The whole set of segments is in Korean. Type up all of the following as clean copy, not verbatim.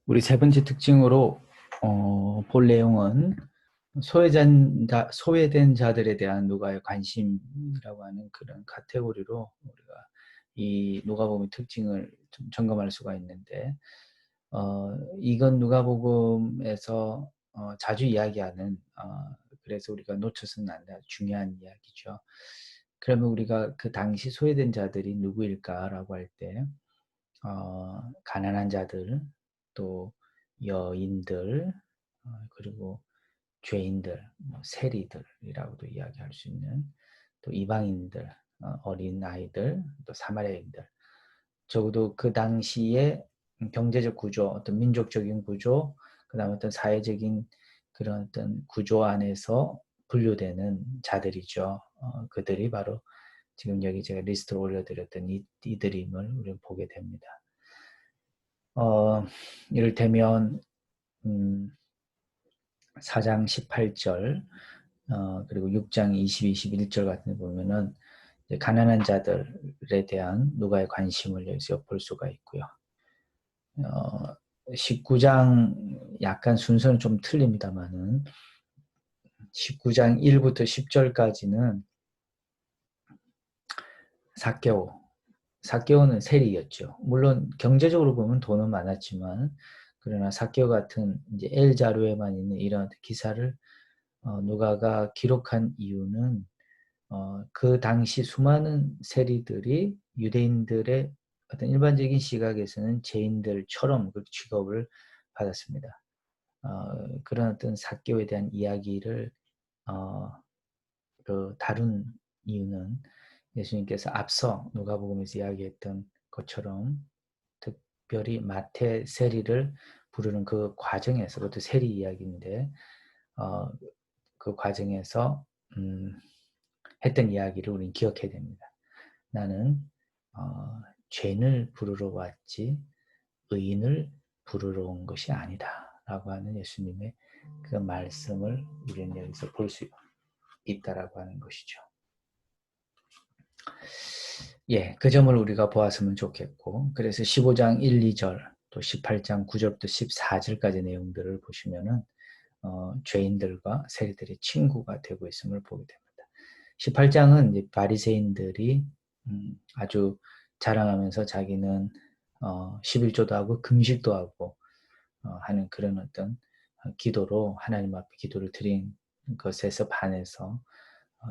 우리 세 번째 특징으로 볼 내용은 소외된 자들에 대한 누가의 관심이라고 하는 그런 카테고리로 우리가 이 누가복음의 특징을 좀 점검할 수가 있는데, 이건 누가복음에서 자주 이야기하는, 그래서 우리가 놓쳐서는 안 될 중요한 이야기죠. 그러면 우리가 그 당시 소외된 자들이 누구일까라고 할 때, 가난한 자들, 또 여인들, 그리고 죄인들, 뭐 세리들이라고도 이야기할 수 있는, 또 이방인들, 어린 아이들, 또 사마리아인들. 적어도 그 당시에 경제적 구조, 어떤 민족적인 구조, 그다음 어떤 사회적인 그런 어떤 구조 안에서 분류되는 자들이죠. 그들이 바로 지금 여기 제가 리스트를 올려드렸던 이들임을 우리는 보게 됩니다. 이를테면 4장 18절, 그리고 6장 20, 21절 같은 데 보면은 가난한 자들에 대한 누가의 관심을 여기서 볼 수가 있고요. 19장 약간 순서는 좀 틀립니다만은 19장 1부터 10절까지는 삭개오는 세리였죠. 물론 경제적으로 보면 돈은 많았지만, 그러나 삭개오 같은 이제 엘 자료에만 있는 이런 기사를 누가가 기록한 이유는 그 당시 수많은 세리들이 유대인들의 어떤 일반적인 시각에서는 죄인들처럼 그 취급을 받았습니다. 그런 어떤 삭개오에 대한 이야기를 어, 다룬 이유는 예수님께서 앞서 누가복음에서 이야기했던 것처럼 특별히 마태 세리를 부르는 그 과정에서, 그것도 세리 이야기인데 어, 그 과정에서 했던 이야기를 우리는 기억해야 됩니다. 나는 죄인을 부르러 왔지 의인을 부르러 온 것이 아니다 라고 하는 예수님의 그 말씀을 우리는 여기서 볼 수 있다라고 하는 것이죠. 예, 그 점을 우리가 보았으면 좋겠고, 그래서 15장 1, 2절, 또 18장 9절부터 14절까지 내용들을 보시면은 죄인들과 세리들의 친구가 되고 있음을 보게 됩니다. 18장은 이제 바리새인들이 아주 자랑하면서 자기는 11조도 하고 금식도 하고 하는 그런 어떤 기도로 하나님 앞에 기도를 드린 것에서 반해서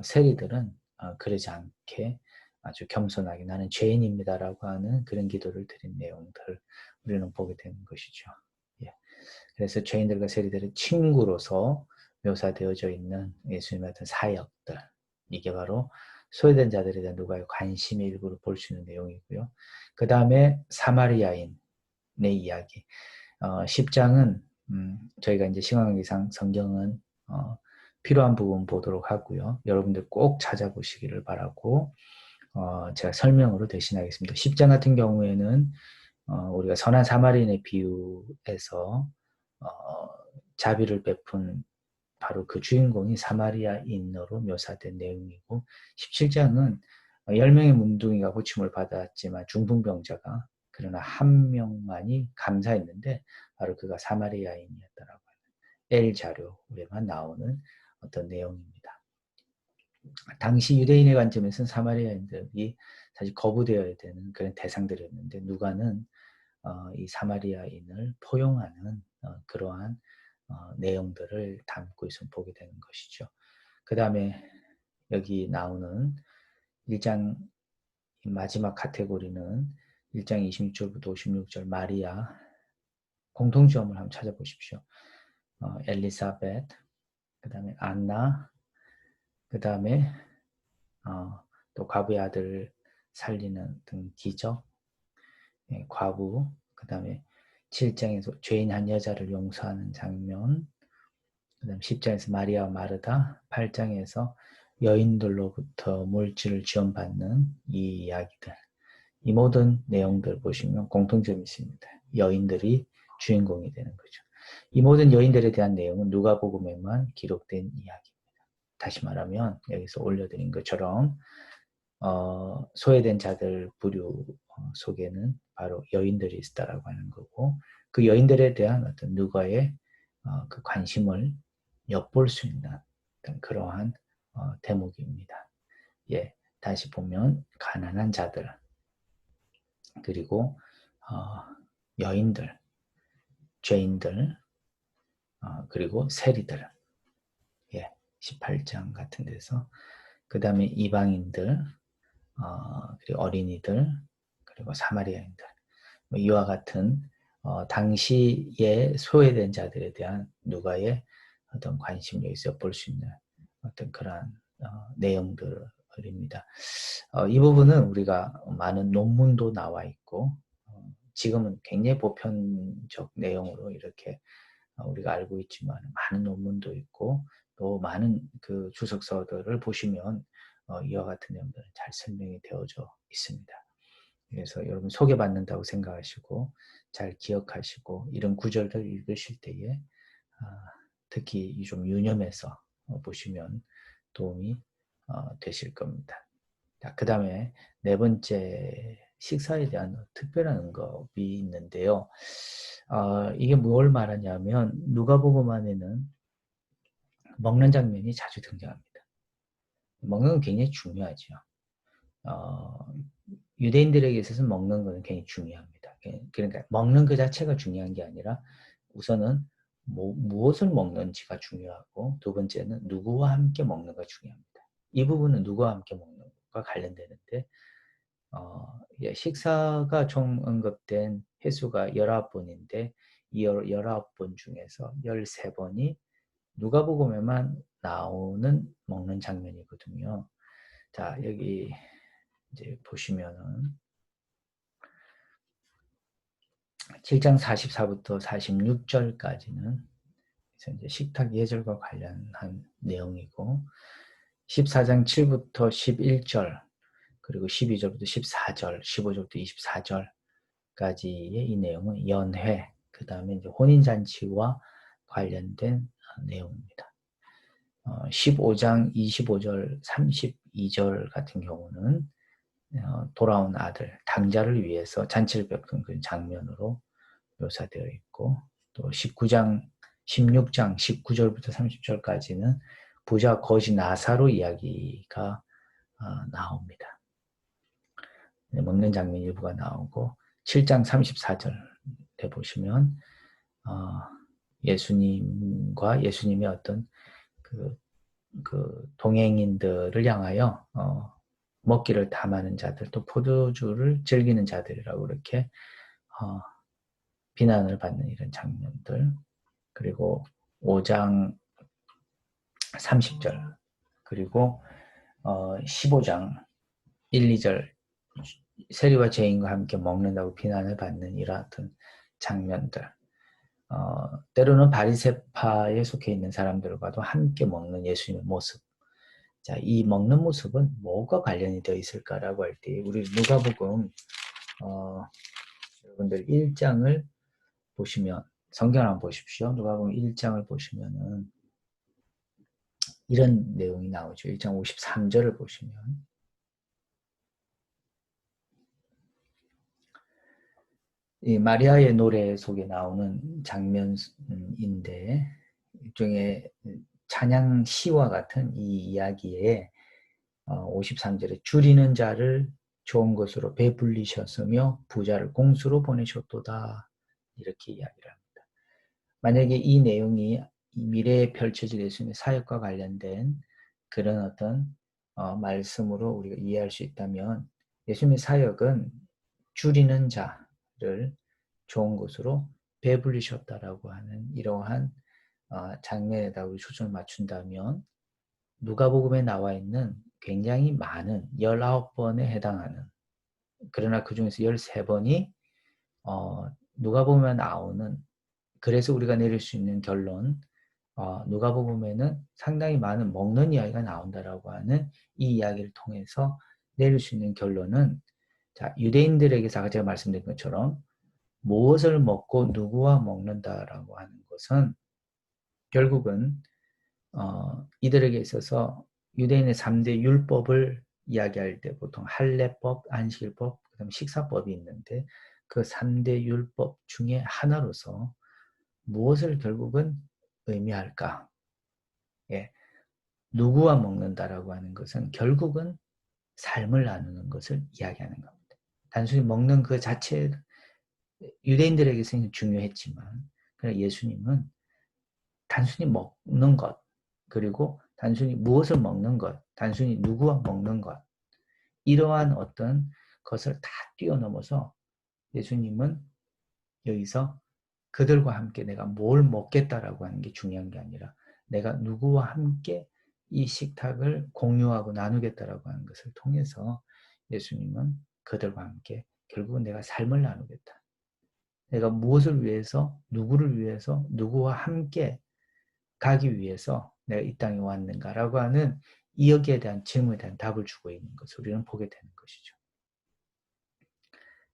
세리들은 그러지 않게 아주 겸손하게 나는 죄인입니다라고 하는 그런 기도를 드린 내용들을 우리는 보게 되는 것이죠. 예. 그래서 죄인들과 세리들의 친구로서 묘사되어져 있는 예수님의 어떤 사역들, 이게 바로 소외된 자들에 대한 누가의 관심의 일부를 볼 수 있는 내용이고요. 그 다음에 사마리아인의 이야기. 10장은 저희가 이제 신앙기상 성경은 필요한 부분 보도록 하고요. 여러분들 꼭 찾아보시기를 바라고 제가 설명으로 대신하겠습니다. 10장 같은 경우에는 우리가 선한 사마리인의 비유에서 자비를 베푼 바로 그 주인공이 사마리아인으로 묘사된 내용이고, 17장은 10명의 문둥이가 고침을 받았지만 중풍병자가 그러나 한 명만이 감사했는데 바로 그가 사마리아인이었다라고 하는 엘 자료에만 나오는 어떤 내용입니다. 당시 유대인의 관점에서는 사마리아인들이 사실 거부되어야 되는 그런 대상들이었는데 누가는 이 사마리아인을 포용하는 그러한 내용들을 담고 있으면 보게 되는 것이죠. 그 다음에 여기 나오는 1장 마지막 카테고리는 1장 26절부터 56절 마리아 공통점을 한번 찾아보십시오. 엘리사벳, 그 다음에 안나, 그 다음에 또 과부의 아들 살리는 등 기적, 과부, 그 다음에 7장에서 죄인 한 여자를 용서하는 장면, 그 다음 10장에서 마리아와 마르다, 8장에서 여인들로부터 물질을 지원받는 이 이야기들, 이 모든 내용들 보시면 공통점이 있습니다. 여인들이 주인공이 되는 거죠. 이 모든 여인들에 대한 내용은 누가복음에만 기록된 이야기입니다. 다시 말하면 여기서 올려드린 것처럼 소외된 자들 부류 속에는 바로 여인들이 있다라고 하는 거고, 그 여인들에 대한 어떤 누가의 그 관심을 엿볼 수 있는 어떤 그러한 대목입니다. 예, 다시 보면 가난한 자들, 그리고 여인들, 죄인들, 그리고 세리들, 예, 18장 같은 데서, 그 다음에 이방인들, 그리고 어린이들, 그리고 사마리아인들, 뭐 이와 같은 당시에 소외된 자들에 대한 누가의 어떤 관심을 여기서 볼 수 있는 어떤 그러한 내용들입니다. 이 부분은 우리가 많은 논문도 나와 있고 지금은 굉장히 보편적 내용으로 이렇게 우리가 알고 있지만 많은 논문도 있고 또 많은 그 주석서들을 보시면 이와 같은 내용들은 잘 설명이 되어져 있습니다. 그래서 여러분 소개받는다고 생각하시고 잘 기억하시고 이런 구절들 읽으실 때에 특히 좀 유념해서 보시면 도움이 되실 겁니다. 그 다음에 네 번째 식사에 대한 특별한 언급이 있는데요. 이게 뭘 말하냐면 누가복음 안에는 먹는 장면이 자주 등장합니다. 먹는 건 굉장히 중요하죠. 유대인들에게 있어서 먹는 것은 굉장히 중요합니다. 그러니까 먹는 그 자체가 중요한 게 아니라 우선은 무엇을 먹는지가 중요하고 두 번째는 누구와 함께 먹는가 중요합니다. 이 부분은 누구와 함께 먹는 것과 관련되는데 식사가 총 언급된 횟수가 19번인데 이 19번 중에서 13번이 누가복음에만 나오는 먹는 장면이거든요. 자, 여기 이제 보시면은 7장 44부터 46절까지는 이제 식탁 예절과 관련한 내용이고 14장 7부터 11절 그리고 12절부터 14절, 15절부터 24절까지의 이 내용은 연회, 그 다음에 이제 혼인잔치와 관련된 내용입니다. 15장 25절, 32절 같은 경우는 돌아온 아들, 당자를 위해서 잔치를 베푼 그 장면으로 묘사되어 있고 또 16장 19절부터 30절까지는 부자 거지 나사로 이야기가 나옵니다. 먹는 장면 일부가 나오고 7장 34절에 보시면 예수님과 예수님의 어떤 그 동행인들을 향하여 먹기를 탐하는 자들 또 포도주를 즐기는 자들이라고 이렇게 비난을 받는 이런 장면들 그리고 5장 30절 그리고 15장 1, 2절 세리와 죄인과 함께 먹는다고 비난을 받는 이러한 장면들 때로는 바리새파에 속해 있는 사람들과도 함께 먹는 예수님의 모습 자, 이 먹는 모습은 뭐가 관련이 되어 있을까라고 할 때 우리 누가복음 여러분들 1장을 보시면 성경을 한번 보십시오. 누가복음 1장을 보시면은 이런 내용이 나오죠. 1장 53절을 보시면 이 마리아의 노래 속에 나오는 장면인데 일종의 찬양 시와 같은 이 이야기에 53절에 줄이는 자를 좋은 것으로 배불리셨으며 부자를 공수로 보내셨도다 이렇게 이야기를 합니다. 만약에 이 내용이 미래에 펼쳐질 예수님의 사역과 관련된 그런 어떤 말씀으로 우리가 이해할 수 있다면 예수님의 사역은 줄이는 자를 좋은 것으로 배불리셨다라고 하는 이러한 장면에다 우리 초점을 맞춘다면 누가복음에 나와 있는 굉장히 많은 19번에 해당하는 그러나 그 중에서 13번이 누가복음에 나오는 그래서 우리가 내릴 수 있는 결론 누가복음에는 상당히 많은 먹는 이야기가 나온다라고 하는 이 이야기를 통해서 내릴 수 있는 결론은 자, 유대인들에게서 아까 제가 말씀드린 것처럼 무엇을 먹고 누구와 먹는다라고 하는 것은 결국은 이들에게 있어서 유대인의 3대 율법을 이야기할 때 보통 할례법, 안식일법, 그다음에 식사법이 있는데 그 3대 율법 중에 하나로서 무엇을 결국은 의미할까? 예, 누구와 먹는다라고 하는 것은 결국은 삶을 나누는 것을 이야기하는 겁니다. 단순히 먹는 그 자체 유대인들에게서는 중요했지만 예수님은 단순히 먹는 것 그리고 단순히 무엇을 먹는 것, 단순히 누구와 먹는 것 이러한 어떤 것을 다 뛰어넘어서 예수님은 여기서 그들과 함께 내가 뭘 먹겠다라고 하는 게 중요한 게 아니라 내가 누구와 함께 이 식탁을 공유하고 나누겠다라고 하는 것을 통해서 예수님은 그들과 함께 결국은 내가 삶을 나누겠다. 내가 무엇을 위해서, 누구를 위해서, 누구와 함께 가기 위해서 내가 이 땅에 왔는가라고 하는 이 여기에 대한 질문에 대한 답을 주고 있는 것을 우리는 보게 되는 것이죠.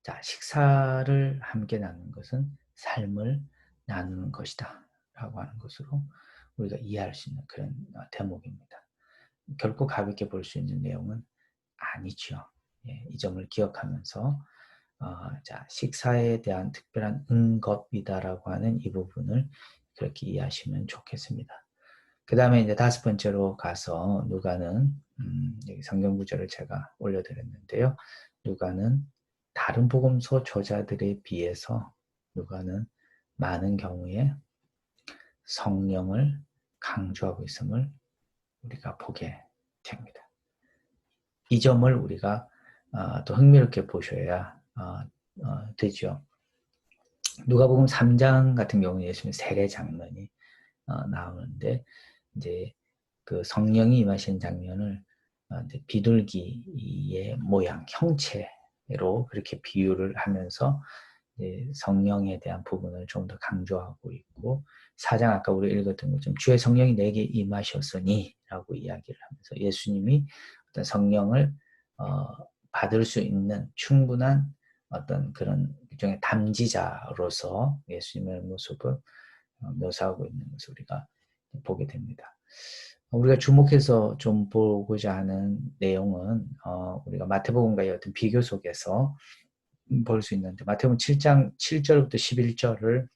자, 식사를 함께 나누는 것은 삶을 나누는 것이다 라고 하는 것으로 우리가 이해할 수 있는 그런 대목입니다. 결코 가볍게 볼 수 있는 내용은 아니죠. 예, 이 점을 기억하면서 자, 식사에 대한 특별한 응겁이다라고 하는 이 부분을 그렇게 이해하시면 좋겠습니다. 그 다음에 이제 5번째로 가서 누가는 여기 성경 구절을 제가 올려드렸는데요. 누가는 다른 복음서 저자들에 비해서 누가는 많은 경우에 성령을 강조하고 있음을 우리가 보게 됩니다. 이 점을 우리가 또 흥미롭게 보셔야 되죠. 누가복음 3장 같은 경우는 예수님 세례 장면이 나오는데 이제 그 성령이 임하신 장면을 비둘기의 모양, 형체로 그렇게 비유를 하면서 성령에 대한 부분을 좀 더 강조하고 있고 4장 아까 우리 읽었던 것처럼 주의 성령이 내게 임하셨으니 라고 이야기를 하면서 예수님이 어떤 성령을 받을 수 있는 충분한 어떤 그런 일종의 담지자로서 예수님의 모습을 묘사하고 있는 것을 우리가 보게 됩니다. 우리가 주목해서 좀 보고자 하는 내용은 우리가 마태복음과의 어떤 비교 속에서 볼 수 있는데 마태복음 7장 7절부터 11절을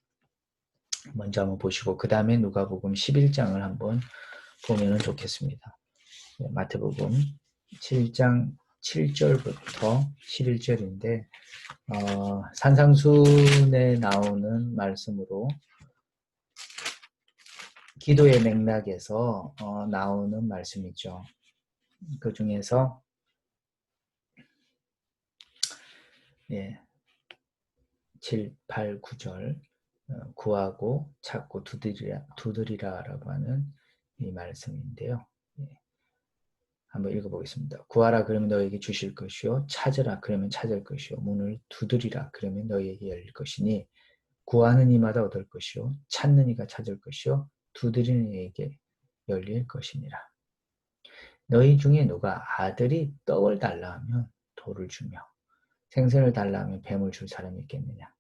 먼저 한번 보시고 그 다음에 누가복음 11장을 한번 보면 좋겠습니다. 마태복음 7장 7절부터 11절인데 산상순에 나오는 말씀으로 기도의 맥락에서 나오는 말씀이죠. 그 중에서 7, 8, 9절 구하고 찾고 두드리라라고 하는 이 말씀인데요. 한번 읽어보겠습니다. 구하라 그러면 너에게 주실 것이요 찾으라 그러면 찾을 것이요 문을 두드리라 그러면 너에게 열릴 것이니 구하는 이마다 얻을 것이요 찾는 이가 찾을 것이요 두드리는 이에게 열릴 것이니라. 너희 중에 누가 아들이 떡을 달라 하면 돌을 주며 생선을 달라 하면 뱀을 줄 사람이 있겠느냐.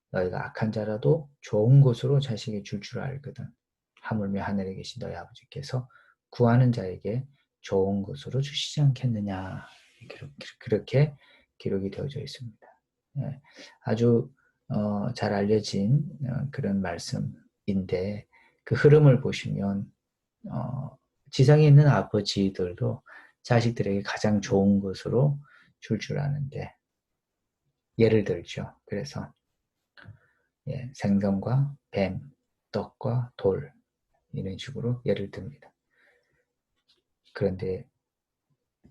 너희가 악한 자라도 좋은 것으로 자식에게 줄 알거든. 하물며 하늘에 계신 너희 아버지께서 구하는 자에게 좋은 것으로 주시지 않겠느냐. 그렇게 기록이 되어져 있습니다. 아주 잘 알려진 그런 말씀인데 그 흐름을 보시면 지상에 있는 아버지들도 자식들에게 가장 좋은 것으로 줄 아는데 예를 들죠. 그래서 생선과 뱀, 떡과 돌 이런 식으로 예를 듭니다. 그런데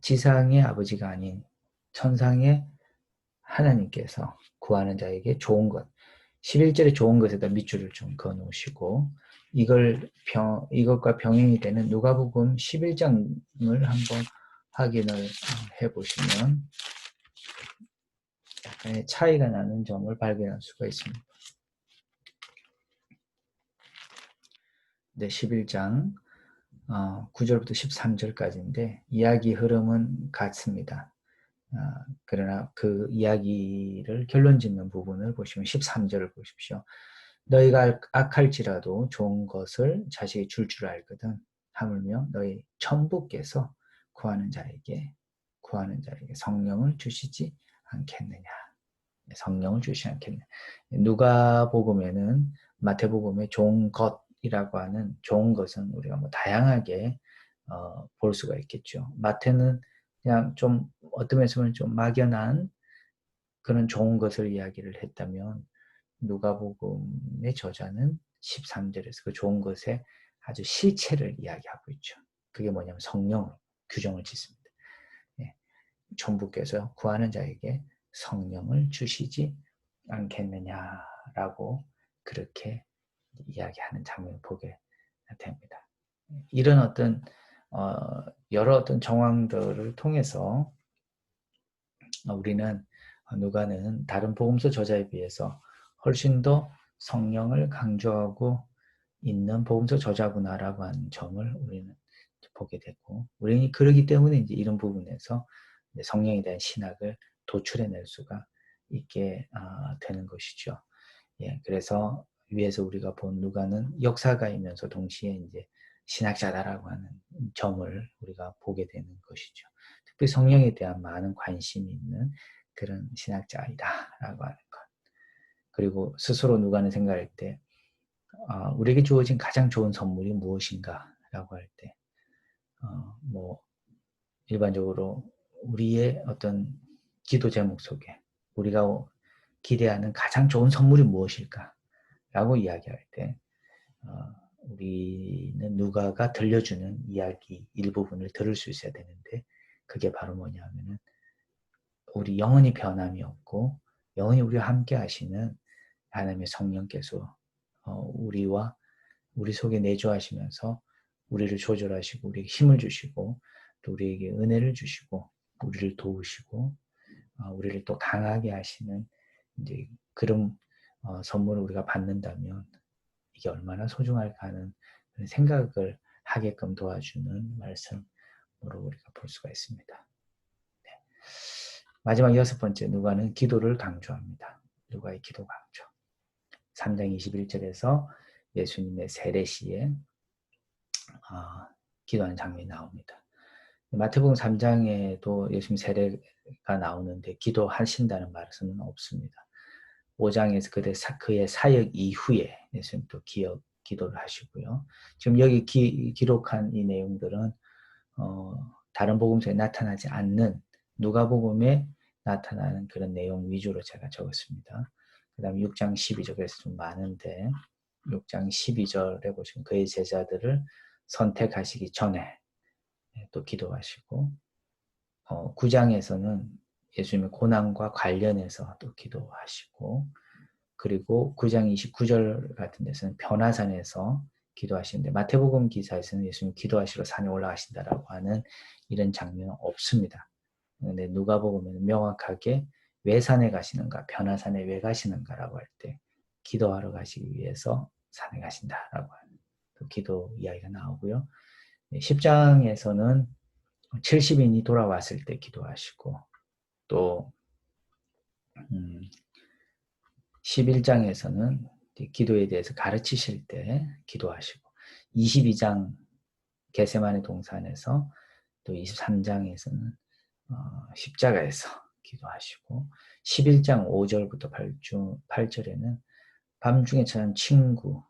지상의 아버지가 아닌 천상의 하나님께서 구하는 자에게 좋은 것 11절에 좋은 것에다 밑줄을 좀 그어 놓으시고 이것과 병행이 되는 누가복음 11장을 한번 확인을 해보시면 약간의 차이가 나는 점을 발견할 수가 있습니다. 네, 11장 9절부터 13절까지인데 이야기 흐름은 같습니다. 그러나 그 이야기를 결론 짓는 부분을 보시면 13절을 보십시오. 너희가 악할지라도 좋은 것을 자식이 줄 알거든. 하물며 너희 천부께서 구하는 자에게 구하는 자에게 성령을 주시지 않겠느냐. 성령을 주시지 않겠느냐. 누가복음에는 마태복음의 좋은 것이라고 하는 좋은 것은 우리가 뭐 다양하게 볼 수가 있겠죠. 마태는 그냥 좀 어떤 면에서는 좀 막연한 그런 좋은 것을 이야기를 했다면 누가복음의 저자는 13절에서 그 좋은 것의 아주 실체를 이야기하고 있죠. 그게 뭐냐면 성령으로 규정을 짓습니다. 예, 천부께서 구하는 자에게 성령을 주시지 않겠느냐라고 그렇게 이야기하는 장면을 보게 됩니다. 이런 어떤 여러 어떤 정황들을 통해서 우리는 누가는 다른 복음서 저자에 비해서 훨씬 더 성령을 강조하고 있는 복음서 저자구나라고 하는 점을 우리는 보게 되고, 우리는 그러기 때문에 이제 이런 부분에서 성령에 대한 신학을 도출해낼 수가 있게 되는 것이죠. 예, 그래서 위에서 우리가 본 누가는 역사가이면서 동시에 이제 신학자다라고 하는 점을 우리가 보게 되는 것이죠. 특히 성령에 대한 많은 관심이 있는 그런 신학자이다라고 하는 것. 그리고 스스로 누가는 생각할 때 우리에게 주어진 가장 좋은 선물이 무엇인가라고 할 때, 뭐 일반적으로 우리의 어떤 기도 제목 속에 우리가 기대하는 가장 좋은 선물이 무엇일까라고 이야기할 때, 우리는 누가가 들려주는 이야기 일부분을 들을 수 있어야 되는데, 그게 바로 뭐냐면은 우리 영원히 변함이 없고 영원히 우리와 함께 하시는 하나님의 성령께서 우리와 우리 속에 내주하시면서 우리를 조절하시고 우리에게 힘을 주시고 또 우리에게 은혜를 주시고 우리를 도우시고 우리를 또 강하게 하시는 이제 그런 선물을 우리가 받는다면 이게 얼마나 소중할까 하는 생각을 하게끔 도와주는 말씀으로 우리가 볼 수가 있습니다. 네. 마지막 6번째, 누가는 기도를 강조합니다. 누가의 기도 강조. 3장 21절에서 예수님의 세례시에 기도하는 장면이 나옵니다. 마태복음 3장에도 예수님 세례가 나오는데 기도하신다는 말씀은 없습니다. 5장에서 그의 사역 이후에 예수님 또 기도를 하시고요. 지금 여기 기록한 이 내용들은 다른 복음서에 나타나지 않는 누가복음에 나타나는 그런 내용 위주로 제가 적었습니다. 그 다음에 6장 12절, 그래서 좀 많은데 6장 12절에 보시면 그의 제자들을 선택하시기 전에 또 기도하시고 9장에서는 예수님의 고난과 관련해서 또 기도하시고, 그리고 9장 29절 같은 데서는 변화산에서 기도하시는데 마태복음 기사에서는 예수님 기도하시러 산에 올라가신다라고 하는 이런 장면은 없습니다. 그런데 누가복음에는 명확하게 왜 산에 가시는가, 변화산에 왜 가시는가라고 할 때 기도하러 가시기 위해서 산에 가신다라고 하는 또 기도 이야기가 나오고요. 10장에서는 70인이 돌아왔을 때 기도하시고, 또 11장에서는 기도에 대해서 가르치실 때 기도하시고, 22장 겟세마네 동산에서, 또 23장에서는 십자가에서 기도하시고, 11장 5절부터 8절에는 밤중에 찾은 친구,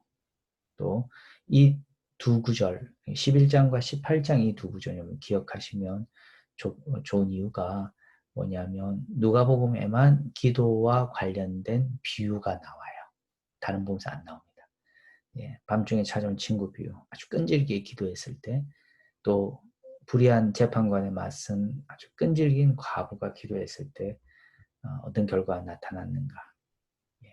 또 이 두 구절, 11장과 18장 이 두 구절을 기억하시면 좋은 이유가 뭐냐면 누가복음에만 기도와 관련된 비유가 나와요. 다른 복음서 안 나옵니다. 예, 밤중에 찾아온 친구 비유, 아주 끈질기게 기도했을 때, 또 불의한 재판관에 맞선 아주 끈질긴 과부가 기도했을 때 어떤 결과가 나타났는가. 예,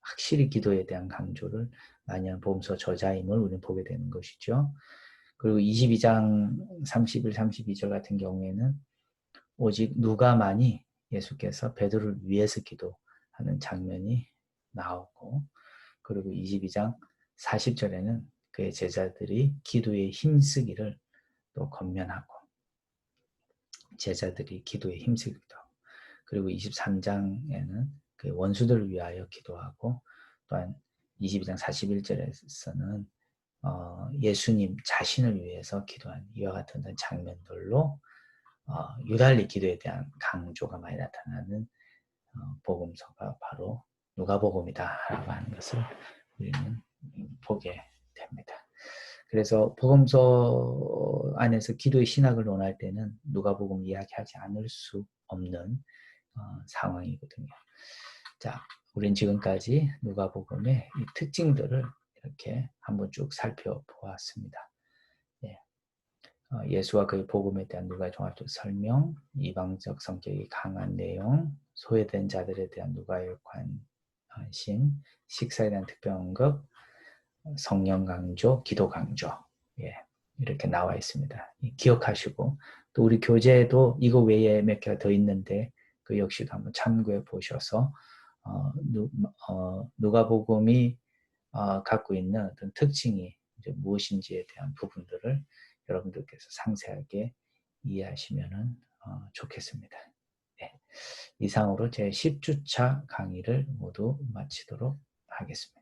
확실히 기도에 대한 강조를 많이 한 복음서 저자임을 우리는 보게 되는 것이죠. 그리고 22장 31, 32절 같은 경우에는 오직 누가만이 예수께서 베드로를 위해서 기도하는 장면이 나오고, 그리고 22장 40절에는 그의 제자들이 기도에 힘쓰기를 또 권면하고, 제자들이 기도에 힘쓰기도 하고, 그리고 23장에는 그 원수들을 위하여 기도하고, 또한 22장 41절에서는 예수님 자신을 위해서 기도한 이와 같은 장면들로 유달리 기도에 대한 강조가 많이 나타나는 복음서가 바로 누가복음이다라고 하는 것을 우리는 보게 됩니다. 그래서 복음서 안에서 기도의 신학을 논할 때는 누가복음 이야기하지 않을 수 없는 상황이거든요. 자, 우린 지금까지 누가복음의 이 특징들을 이렇게 한번 쭉 살펴보았습니다. 예수와 그의 복음에 대한 누가의 종합적 설명, 이방적 성격이 강한 내용, 소외된 자들에 대한 누가의 관심, 식사에 대한 특별 언급, 성령 강조, 기도 강조, 이렇게 나와 있습니다. 기억하시고 또 우리 교재에도 이거 외에 몇 개가 더 있는데 그 역시도 한번 참고해 보셔서 누가복음이 갖고 있는 어떤 특징이 이제 무엇인지에 대한 부분들을 여러분들께서 상세하게 이해하시면 좋겠습니다. 네. 이상으로 제 10주차 강의를 모두 마치도록 하겠습니다.